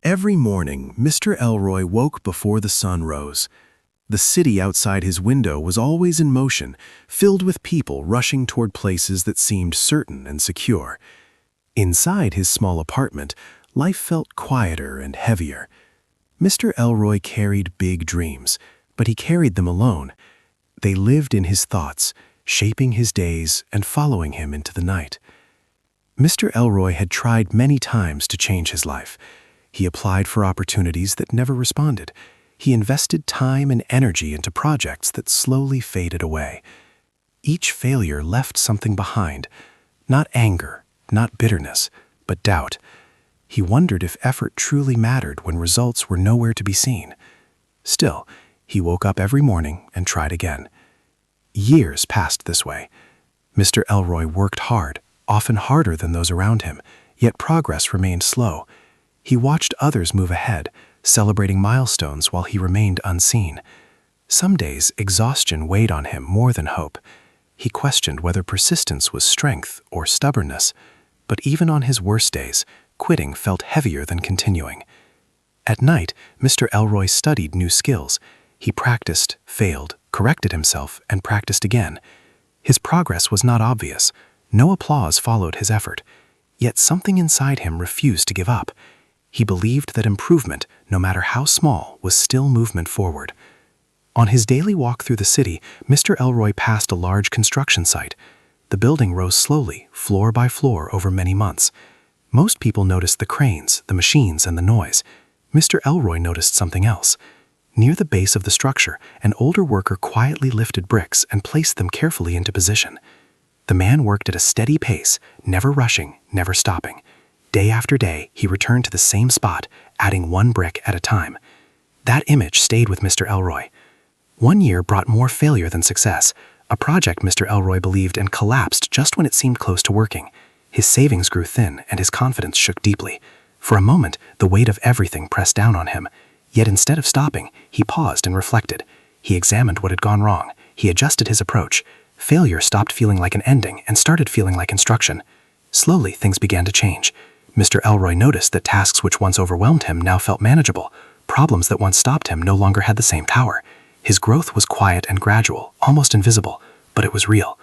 Every morning, Mr. Elroy woke before the sun rose. The city outside his window was always in motion, filled with people rushing toward places that seemed certain and secure. Inside his small apartment, life felt quieter and heavier. Mr. Elroy carried big dreams, but he carried them alone. They lived in his thoughts, shaping his days and following him into the night. Mr. Elroy had tried many times to change his life. He applied for opportunities that never responded. He invested time and energy into projects that slowly faded away. Each failure left something behind, not anger, not bitterness, but doubt. He wondered if effort truly mattered when results were nowhere to be seen. Still, he woke up every morning and tried again. Years passed this way. Mr. Elroy worked hard, often harder than those around him, yet progress remained slow. He watched others move ahead, celebrating milestones while he remained unseen. Some days, exhaustion weighed on him more than hope. He questioned whether persistence was strength or stubbornness. But even on his worst days, quitting felt heavier than continuing. At night, Mr. Elroy studied new skills. He practiced, failed, corrected himself, and practiced again. His progress was not obvious. No applause followed his effort. Yet something inside him refused to give up. He believed that improvement, no matter how small, was still movement forward. On his daily walk through the city, Mr. Elroy passed a large construction site. The building rose slowly, floor by floor, over many months. Most people noticed the cranes, the machines, and the noise. Mr. Elroy noticed something else. Near the base of the structure, an older worker quietly lifted bricks and placed them carefully into position. The man worked at a steady pace, never rushing, never stopping. Day after day, he returned to the same spot, adding one brick at a time. That image stayed with Mr. Elroy. One year brought more failure than success. A project Mr. Elroy believed in collapsed just when it seemed close to working. His savings grew thin and his confidence shook deeply. For a moment, the weight of everything pressed down on him. Yet instead of stopping, he paused and reflected. He examined what had gone wrong. He adjusted his approach. Failure stopped feeling like an ending and started feeling like instruction. Slowly, things began to change. Mr. Elroy noticed that tasks which once overwhelmed him now felt manageable. Problems that once stopped him no longer had the same power. His growth was quiet and gradual, almost invisible, but it was real.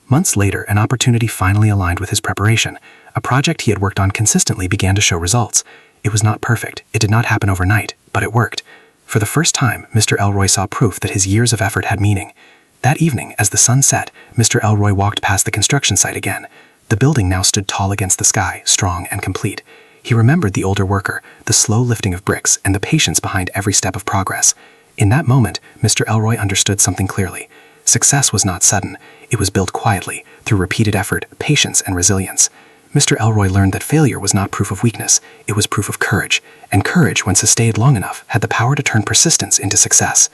Months later, an opportunity finally aligned with his preparation. A project he had worked on consistently began to show results. It was not perfect. It did not happen overnight, but it worked. For the first time, Mr. Elroy saw proof that his years of effort had meaning. That evening, as the sun set, Mr. Elroy walked past the construction site again. The building now stood tall against the sky, strong and complete. He remembered the older worker, the slow lifting of bricks, and the patience behind every step of progress. In that moment, Mr. Elroy understood something clearly. Success was not sudden. It was built quietly, through repeated effort, patience, and resilience. Mr. Elroy learned that failure was not proof of weakness. It was proof of courage. And courage, when sustained long enough, had the power to turn persistence into success.